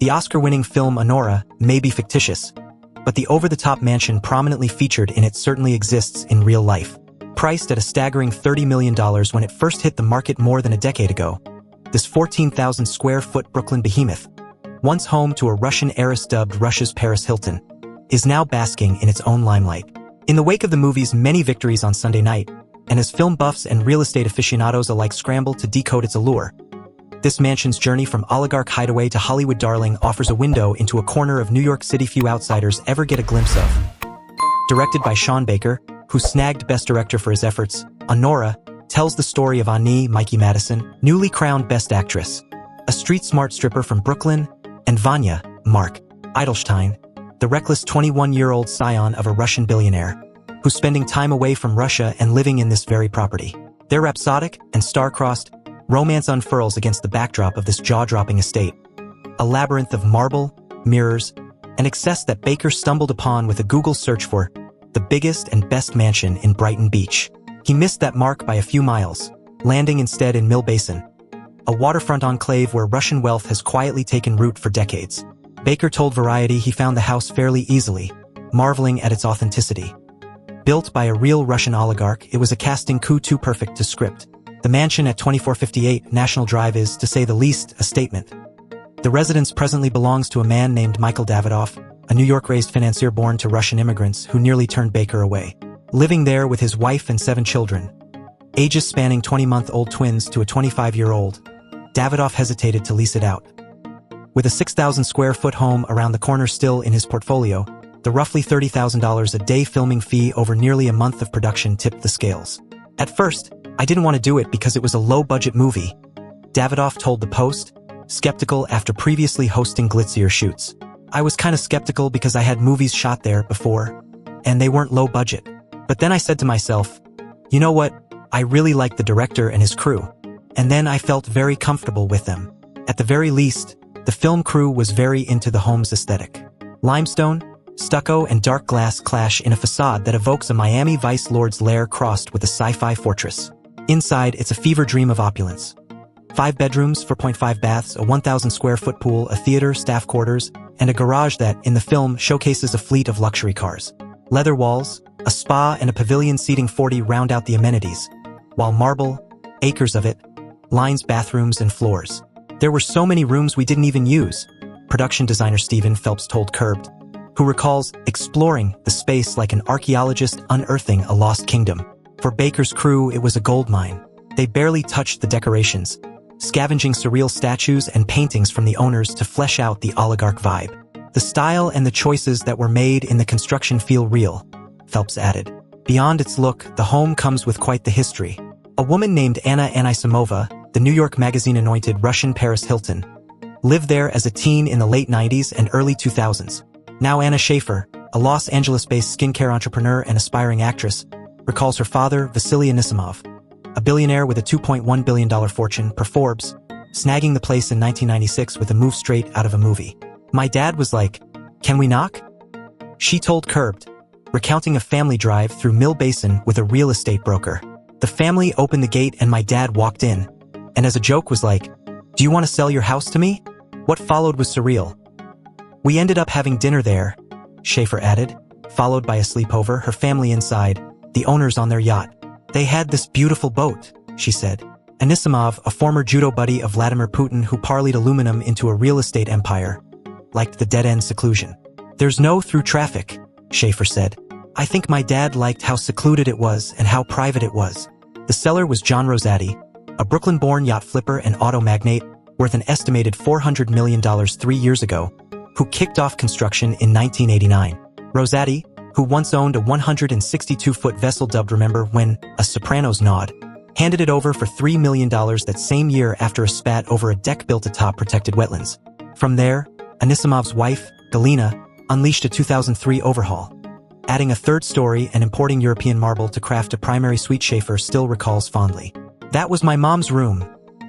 The Oscar-winning film Anora may be fictitious, but the over-the-top mansion prominently featured in it certainly exists in real life. Priced at a staggering $30 million when it first hit the market more than a decade ago, this 14,000-square-foot Brooklyn behemoth, once home to a Russian heiress dubbed Russia's Paris Hilton, is now basking in its own limelight. In the wake of the movie's many victories on Sunday night, and as film buffs and real estate aficionados alike scramble to decode its allure, this mansion's journey from oligarch hideaway to Hollywood darling offers a window into a corner of New York City few outsiders ever get a glimpse of. Directed by Sean Baker, who snagged Best Director for his efforts, Anora tells the story of Ani Mikey Madison, newly crowned Best Actress, a street-smart stripper from Brooklyn, and Vanya, Mark Edelstein, the reckless 21-year-old scion of a Russian billionaire, who's spending time away from Russia and living in this very property. Their rhapsodic and star-crossed romance unfurls against the backdrop of this jaw-dropping estate, a labyrinth of marble, mirrors, and excess that Baker stumbled upon with a Google search for the biggest and best mansion in Brighton Beach. He missed that mark by a few miles, landing instead in Mill Basin, a waterfront enclave where Russian wealth has quietly taken root for decades. Baker told Variety he found the house fairly easily, marveling at its authenticity. Built by a real Russian oligarch, it was a casting coup too perfect to script. The mansion at 2458 National Drive is, to say the least, a statement. The residence presently belongs to a man named Michael Davidoff, a New York-raised financier born to Russian immigrants who nearly turned Baker away. Living there with his wife and 7 children, ages spanning 20-month-old twins to a 25-year-old, Davidoff hesitated to lease it out. With a 6,000-square-foot home around the corner still in his portfolio, the roughly $30,000 a day filming fee over nearly a month of production tipped the scales. At first, I didn't want to do it because it was a low-budget movie, Davidoff told The Post, skeptical after previously hosting glitzier shoots. I was kind of skeptical because I had movies shot there before, and they weren't low budget. But then I said to myself, you know what, I really like the director and his crew. And then I felt very comfortable with them. At the very least, the film crew was very into the home's aesthetic. Limestone, stucco, and dark glass clash in a facade that evokes a Miami Vice lord's lair crossed with a sci-fi fortress. Inside, it's a fever dream of opulence. 5 bedrooms, 4.5 baths, a 1,000-square-foot pool, a theater, staff quarters, and a garage that, in the film, showcases a fleet of luxury cars. Leather walls, a spa, and a pavilion seating 40 round out the amenities, while marble, acres of it, lines bathrooms and floors. There were so many rooms we didn't even use, production designer Stephen Phelps told Curbed, who recalls exploring the space like an archaeologist unearthing a lost kingdom. For Baker's crew, it was a goldmine. They barely touched the decorations, scavenging surreal statues and paintings from the owners to flesh out the oligarch vibe. The style and the choices that were made in the construction feel real, Phelps added. Beyond its look, the home comes with quite the history. A woman named Anna Anisimova, the New York Magazine-anointed Russian Paris Hilton, lived there as a teen in the late 90s and early 2000s. Now Anna Schaefer, a Los Angeles-based skincare entrepreneur and aspiring actress, recalls her father, Vasily Anisimov, a billionaire with a $2.1 billion fortune per Forbes, snagging the place in 1996 with a move straight out of a movie. My dad was like, "Can we knock?" She told Curbed, recounting a family drive through Mill Basin with a real estate broker. The family opened the gate and my dad walked in, and as a joke was like, "Do you want to sell your house to me?" What followed was surreal. We ended up having dinner there, Schaefer added, followed by a sleepover, her family inside, the owners on their yacht. They had this beautiful boat, she said. Anisimov, a former judo buddy of Vladimir Putin who parlayed aluminum into a real estate empire, liked the dead-end seclusion. There's no through traffic, Schaefer said. I think my dad liked how secluded it was and how private it was. The seller was John Rosati, a Brooklyn-born yacht flipper and auto magnate worth an estimated $400 million 3 years ago, who kicked off construction in 1989. Rosati, who once owned a 162-foot vessel dubbed Remember When, a Sopranos nod, handed it over for $3 million that same year after a spat over a deck built atop protected wetlands. From there, Anisimov's wife, Galina, unleashed a 2003 overhaul, adding a third story and importing European marble to craft a primary suite. Schaefer still recalls fondly. That was my mom's room,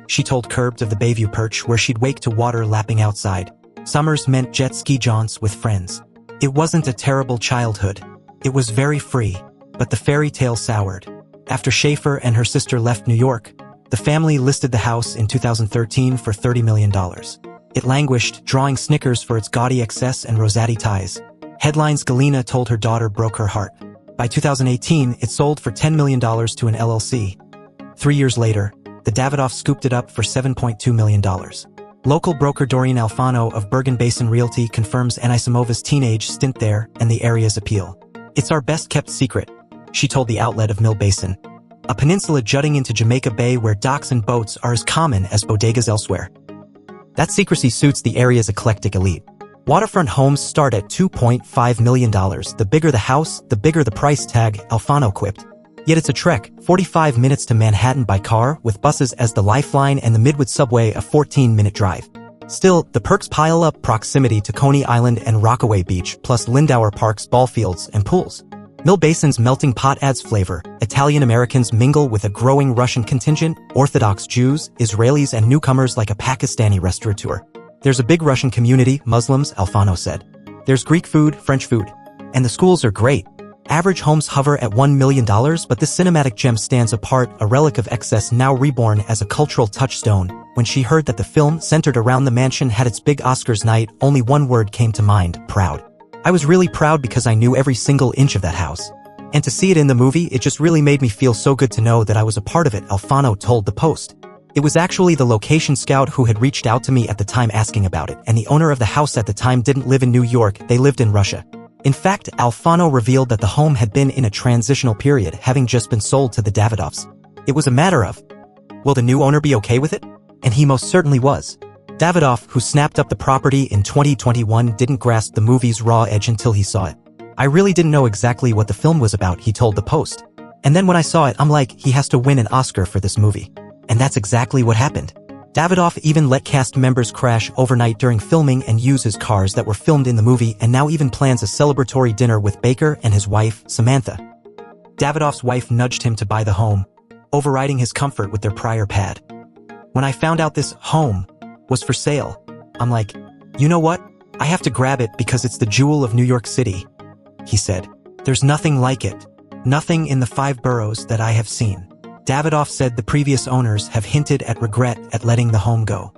she told Curbed of the Bayview perch where she'd wake to water lapping outside. Summers meant jet ski jaunts with friends. It wasn't a terrible childhood. It was very free, but the fairy tale soured. After Schaefer and her sister left New York, the family listed the house in 2013 for $30 million. It languished, drawing snickers for its gaudy excess and Rosati ties. Headlines: Galina told her daughter broke her heart. By 2018, it sold for $10 million to an LLC. 3 years later, the Davidoff scooped it up for $7.2 million. Local broker Doreen Alfano of Bergen Basin Realty confirms Anisimova's teenage stint there and the area's appeal. "It's our best-kept secret," she told the outlet of Mill Basin, a peninsula jutting into Jamaica Bay where docks and boats are as common as bodegas elsewhere. That secrecy suits the area's eclectic elite. Waterfront homes start at $2.5 million. The bigger the house, the bigger the price tag, Alfano quipped. Yet it's a trek, 45 minutes to Manhattan by car, with buses as the lifeline and the Midwood subway a 14-minute drive. Still, the perks pile up: proximity to Coney Island and Rockaway Beach, plus Lindauer Park's ball fields and pools. Mill Basin's melting pot adds flavor. Italian Americans mingle with a growing Russian contingent, Orthodox Jews, Israelis, and newcomers like a Pakistani restaurateur. There's a big Russian community, Muslims, Alfano said. There's Greek food, French food. And the schools are great. Average homes hover at $1 million, but this cinematic gem stands apart, a relic of excess now reborn as a cultural touchstone. When she heard that the film, centered around the mansion, had its big Oscars night, only one word came to mind: proud. "I was really proud because I knew every single inch of that house. And to see it in the movie, it just really made me feel so good to know that I was a part of it," Alfano told the Post. "It was actually the location scout who had reached out to me at the time asking about it, and the owner of the house at the time didn't live in New York, they lived in Russia." In fact, Alfano revealed that the home had been in a transitional period, having just been sold to the Davidoffs. It was a matter of, will the new owner be okay with it? And he most certainly was. Davidoff, who snapped up the property in 2021, didn't grasp the movie's raw edge until he saw it. "I really didn't know exactly what the film was about," he told the Post. "And then when I saw it, I'm like, he has to win an Oscar for this movie." And that's exactly what happened. Davidoff even let cast members crash overnight during filming and use his cars that were filmed in the movie, and now even plans a celebratory dinner with Baker and his wife, Samantha. Davidoff's wife nudged him to buy the home, overriding his comfort with their prior pad. "When I found out this home was for sale, I'm like, you know what? I have to grab it because it's the jewel of New York City," he said. "There's nothing like it. Nothing in the 5 boroughs that I have seen." Davidoff said the previous owners have hinted at regret at letting the home go.